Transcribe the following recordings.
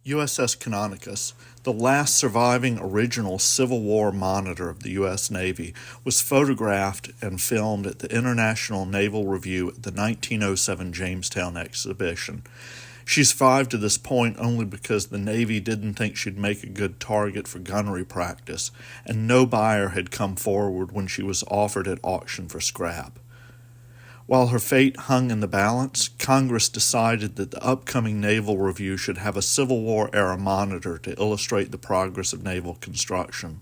USS Canonicus, the last surviving original Civil War monitor of the U.S. Navy, was photographed and filmed at the International Naval Review at the 1907 Jamestown exhibition. She survived to this point only because the Navy didn't think she'd make a good target for gunnery practice, and no buyer had come forward when she was offered at auction for scrap. While her fate hung in the balance, Congress decided that the upcoming Naval Review should have a Civil War-era monitor to illustrate the progress of naval construction.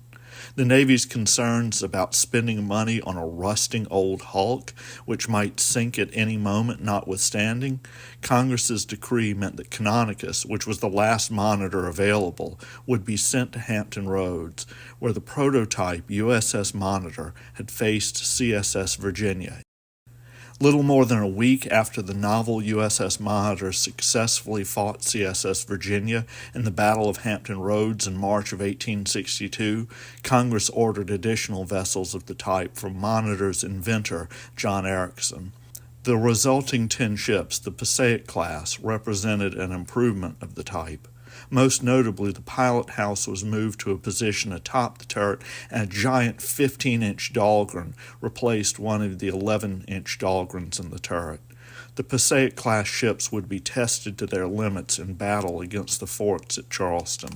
The Navy's concerns about spending money on a rusting old hulk, which might sink at any moment notwithstanding, Congress's decree meant that Canonicus, which was the last monitor available, would be sent to Hampton Roads, where the prototype USS Monitor had faced CSS Virginia. Little more than a week after the novel USS Monitor successfully fought CSS Virginia in the Battle of Hampton Roads in March of 1862, Congress ordered additional vessels of the type from Monitor's inventor, John Erickson. The resulting 10 ships, the Passaic class, represented an improvement of the type. Most notably, the pilot house was moved to a position atop the turret, and a giant 15-inch Dahlgren replaced one of the 11-inch Dahlgrens in the turret. The Passaic-class ships would be tested to their limits in battle against the forts at Charleston.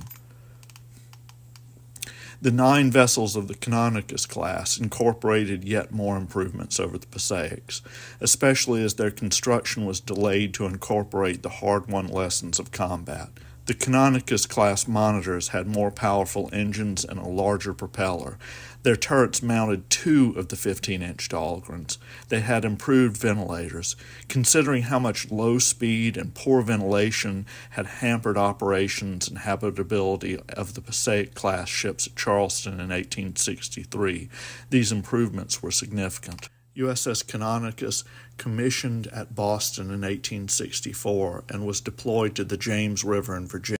The 9 vessels of the Canonicus class incorporated yet more improvements over the Passaics, especially as their construction was delayed to incorporate the hard-won lessons of combat. The Canonicus-class monitors had more powerful engines and a larger propeller. Their turrets mounted 2 of the 15-inch Dahlgrens. They had improved ventilators. Considering how much low speed and poor ventilation had hampered operations and habitability of the Passaic-class ships at Charleston in 1863, these improvements were significant. USS Canonicus commissioned at Boston in 1864 and was deployed to the James River in Virginia,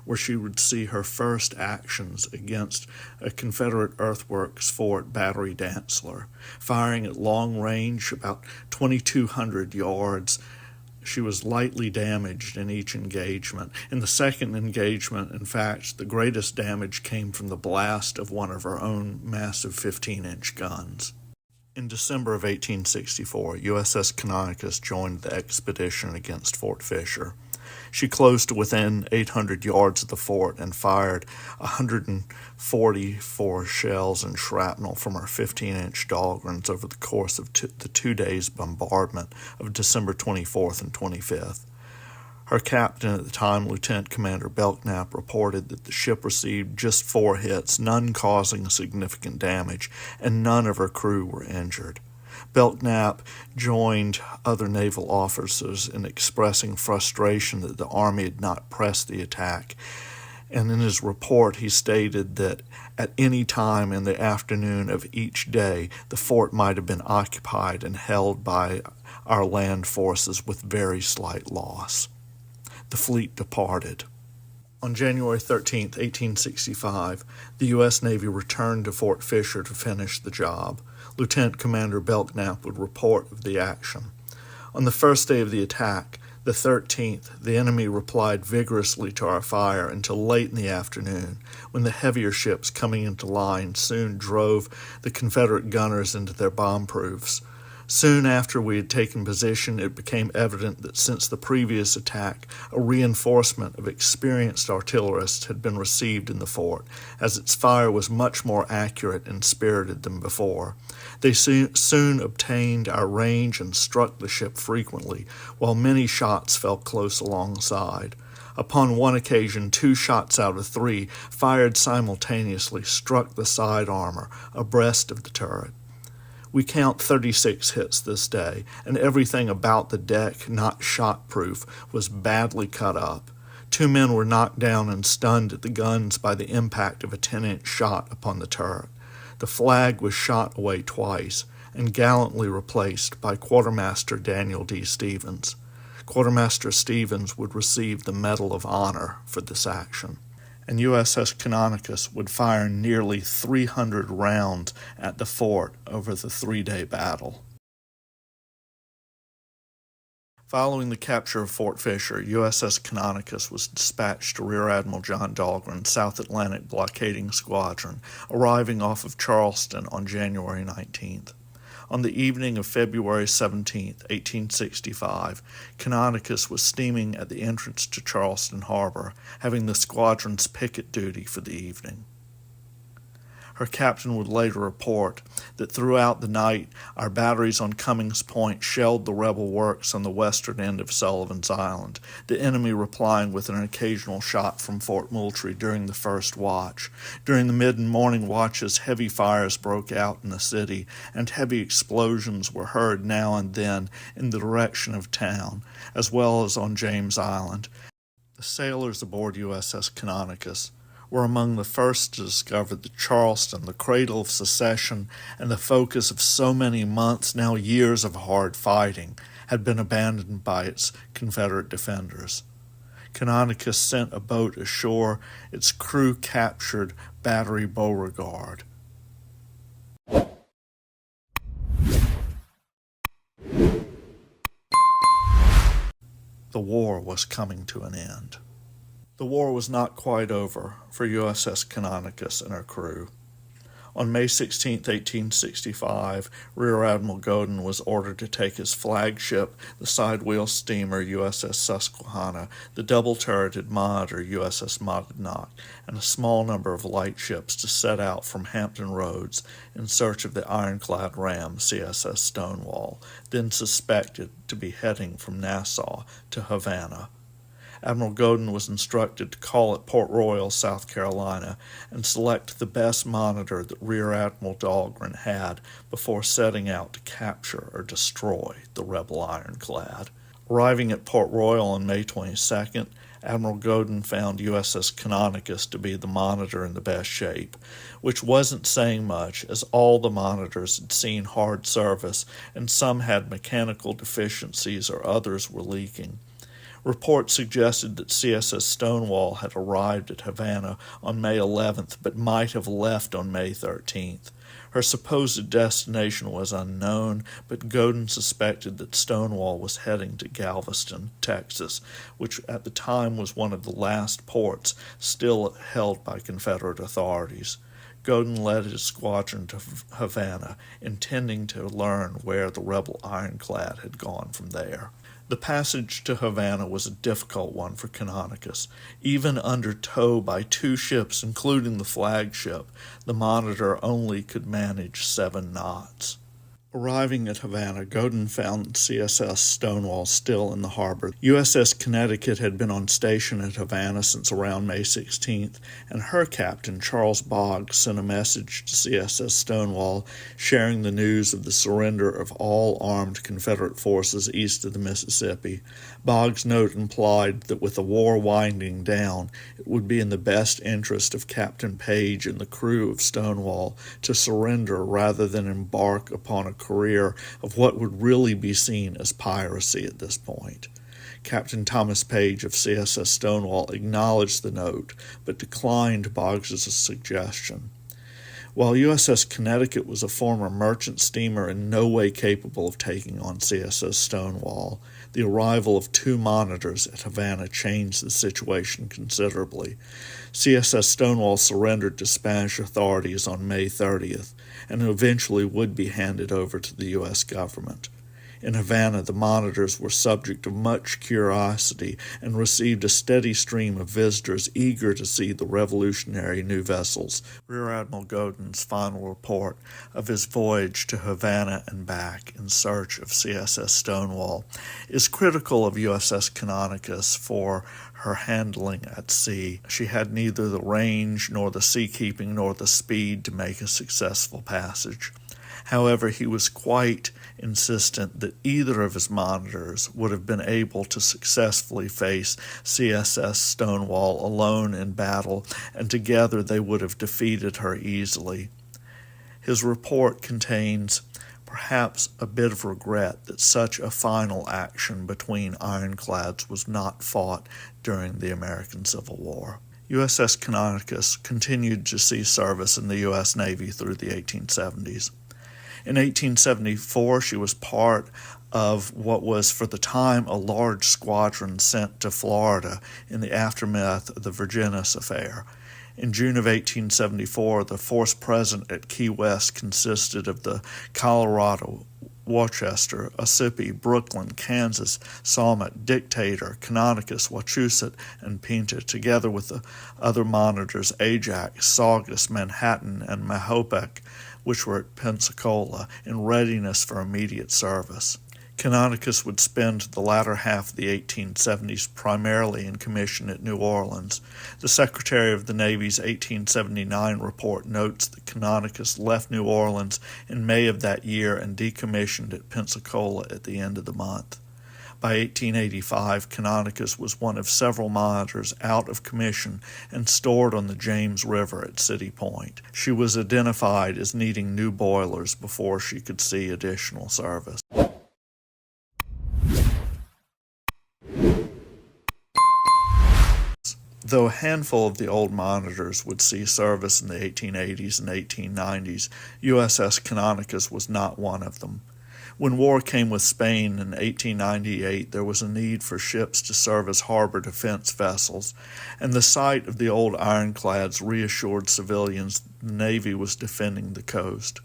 where she would see her first actions against a Confederate earthworks fort, Battery Dantzler. Firing at long range, about 2,200 yards, she was lightly damaged in each engagement. In the second engagement, in fact, the greatest damage came from the blast of one of her own massive 15-inch guns. In December of 1864, USS Canonicus joined the expedition against Fort Fisher. She closed to within 800 yards of the fort and fired 144 shells and shrapnel from her 15-inch Dahlgrens over the course of the 2 days' bombardment of December 24th and 25th. Her captain at the time, Lieutenant Commander Belknap, reported that the ship received just 4 hits, none causing significant damage, and none of her crew were injured. Belknap joined other naval officers in expressing frustration that the Army had not pressed the attack, and in his report he stated that at any time in the afternoon of each day the fort might have been occupied and held by our land forces with very slight loss. The fleet departed. On January 13, 1865, the U.S. Navy returned to Fort Fisher to finish the job. Lieutenant Commander Belknap would report of the action. On the first day of the attack, the 13th, the enemy replied vigorously to our fire until late in the afternoon, when the heavier ships coming into line soon drove the Confederate gunners into their bomb-proofs. Soon after we had taken position, it became evident that since the previous attack, a reinforcement of experienced artillerists had been received in the fort, as its fire was much more accurate and spirited than before. They soon obtained our range and struck the ship frequently, while many shots fell close alongside. Upon one occasion, 2 shots out of 3, fired simultaneously, struck the side armor abreast of the turret. We count 36 hits this day, and everything about the deck, not shot-proof, was badly cut up. 2 men were knocked down and stunned at the guns by the impact of a 10-inch shot upon the turret. The flag was shot away twice, and gallantly replaced by Quartermaster Daniel D. Stevens. Quartermaster Stevens would receive the Medal of Honor for this action. And USS Canonicus would fire nearly 300 rounds at the fort over the 3-day battle. Following the capture of Fort Fisher, USS Canonicus was dispatched to Rear Admiral John Dahlgren's South Atlantic blockading squadron, arriving off of Charleston on January 19th. On the evening of February 17, 1865, Canonicus was steaming at the entrance to Charleston Harbor, having the squadron's picket duty for the evening. Her captain would later report that throughout the night, our batteries on Cummings Point shelled the rebel works on the western end of Sullivan's Island, the enemy replying with an occasional shot from Fort Moultrie during the first watch. During the mid and morning watches, heavy fires broke out in the city, and heavy explosions were heard now and then in the direction of town, as well as on James Island. The sailors aboard USS Canonicus were among the first to discover that Charleston, the cradle of secession and the focus of so many months, now years of hard fighting, had been abandoned by its Confederate defenders. Canonicus sent a boat ashore. Its crew captured Battery Beauregard. The war was coming to an end. The war was not quite over for USS Canonicus and her crew. On May 16, 1865, Rear Admiral Godin was ordered to take his flagship, the side-wheel steamer USS Susquehanna, the double-turreted monitor USS Monadnock, and a small number of light ships to set out from Hampton Roads in search of the ironclad ram CSS Stonewall, then suspected to be heading from Nassau to Havana. Admiral Godin was instructed to call at Port Royal, South Carolina, and select the best monitor that Rear Admiral Dahlgren had before setting out to capture or destroy the rebel ironclad. Arriving at Port Royal on May 22nd, Admiral Godin found USS Canonicus to be the monitor in the best shape, which wasn't saying much, as all the monitors had seen hard service and some had mechanical deficiencies or others were leaking. Reports suggested that CSS Stonewall had arrived at Havana on May 11th, but might have left on May 13th. Her supposed destination was unknown, but Godin suspected that Stonewall was heading to Galveston, Texas, which at the time was one of the last ports still held by Confederate authorities. Godin led his squadron to Havana, intending to learn where the rebel ironclad had gone from there. The passage to Havana was a difficult one for Canonicus. Even under tow by two ships, including the flagship, the Monitor only could manage 7 knots. Arriving at Havana, Godin found CSS Stonewall still in the harbor. USS Connecticut had been on station at Havana since around May 16th, and her captain, Charles Boggs, sent a message to CSS Stonewall sharing the news of the surrender of all armed Confederate forces east of the Mississippi. Boggs' note implied that with the war winding down, it would be in the best interest of Captain Page and the crew of Stonewall to surrender rather than embark upon a career of what would really be seen as piracy at this point. Captain Thomas Page of CSS Stonewall acknowledged the note, but declined Boggs' suggestion. While USS Connecticut was a former merchant steamer in no way capable of taking on CSS Stonewall, the arrival of 2 monitors at Havana changed the situation considerably. CSS Stonewall surrendered to Spanish authorities on May 30th, and eventually would be handed over to the U.S. government. In Havana, the monitors were subject to much curiosity and received a steady stream of visitors eager to see the revolutionary new vessels. Rear Admiral Godin's final report of his voyage to Havana and back in search of CSS Stonewall is critical of USS Canonicus for her handling at sea. She had neither the range nor the seakeeping nor the speed to make a successful passage. However, he was quite insistent that either of his monitors would have been able to successfully face CSS Stonewall alone in battle, and together they would have defeated her easily. His report contains perhaps a bit of regret that such a final action between ironclads was not fought during the American Civil War. USS Canonicus continued to see service in the U.S. Navy through the 1870s. In 1874, she was part of what was, for the time, a large squadron sent to Florida in the aftermath of the Virginis affair. In June of 1874, the force present at Key West consisted of the Colorado, Worcester, Ossipee, Brooklyn, Kansas, Summit, Dictator, Canonicus, Wachusett, and Pinta, together with the other monitors Ajax, Saugus, Manhattan, and Mahopac, which were at Pensacola, in readiness for immediate service. Canonicus would spend the latter half of the 1870s primarily in commission at New Orleans. The Secretary of the Navy's 1879 report notes that Canonicus left New Orleans in May of that year and decommissioned at Pensacola at the end of the month. By 1885, Canonicus was one of several monitors out of commission and stored on the James River at City Point. She was identified as needing new boilers before she could see additional service. Though a handful of the old monitors would see service in the 1880s and 1890s, USS Canonicus was not one of them. When war came with Spain in 1898, there was a need for ships to serve as harbor defense vessels, and the sight of the old ironclads reassured civilians the Navy was defending the coast.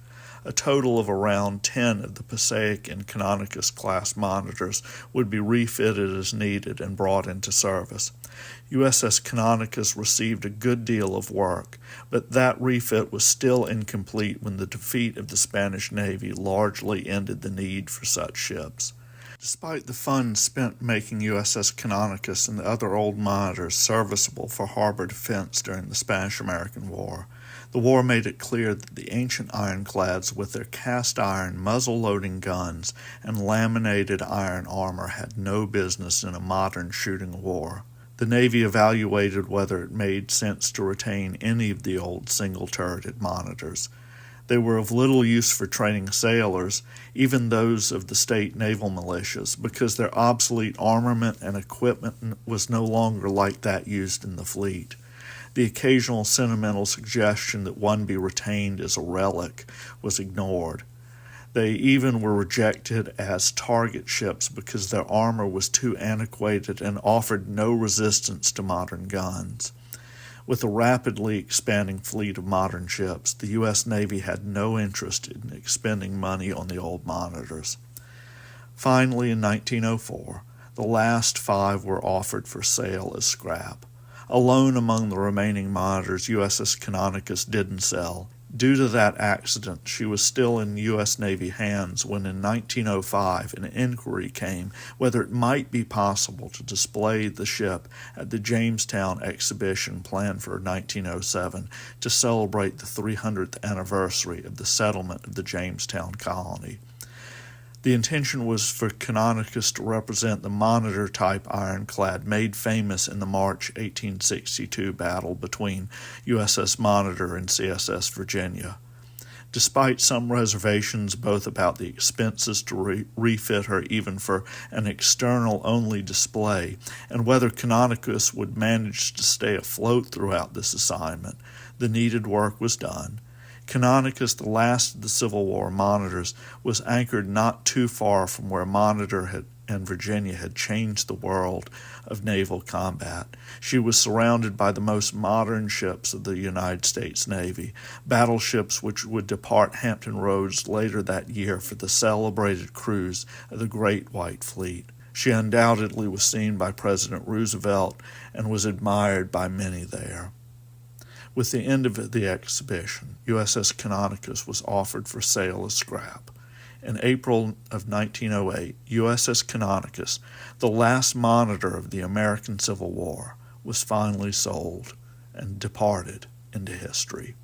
A total of around 10 of the Passaic and Canonicus-class monitors would be refitted as needed and brought into service. USS Canonicus received a good deal of work, but that refit was still incomplete when the defeat of the Spanish Navy largely ended the need for such ships. Despite the funds spent making USS Canonicus and the other old monitors serviceable for harbor defense during the Spanish-American War, the war made it clear that the ancient ironclads with their cast-iron muzzle-loading guns and laminated iron armor had no business in a modern shooting war. The Navy evaluated whether it made sense to retain any of the old single-turreted monitors. They were of little use for training sailors, even those of the state naval militias, because their obsolete armament and equipment was no longer like that used in the fleet. The occasional sentimental suggestion that one be retained as a relic was ignored. They even were rejected as target ships because their armor was too antiquated and offered no resistance to modern guns. With a rapidly expanding fleet of modern ships, the U.S. Navy had no interest in expending money on the old monitors. Finally, in 1904, the last 5 were offered for sale as scrap. Alone among the remaining monitors, USS Canonicus didn't sell. Due to that accident, she was still in U.S. Navy hands when in 1905 an inquiry came whether it might be possible to display the ship at the Jamestown exhibition planned for 1907 to celebrate the 300th anniversary of the settlement of the Jamestown colony. The intention was for Canonicus to represent the monitor-type ironclad made famous in the March 1862 battle between USS Monitor and CSS Virginia. Despite some reservations both about the expenses to refit her even for an external-only display and whether Canonicus would manage to stay afloat throughout this assignment, the needed work was done. Canonicus, the last of the Civil War monitors, was anchored not too far from where Monitor and Virginia had changed the world of naval combat. She was surrounded by the most modern ships of the United States Navy, battleships which would depart Hampton Roads later that year for the celebrated cruise of the Great White Fleet. She undoubtedly was seen by President Roosevelt and was admired by many there. With the end of the exhibition, USS Canonicus was offered for sale as scrap. In April of 1908, USS Canonicus, the last monitor of the American Civil War, was finally sold and departed into history.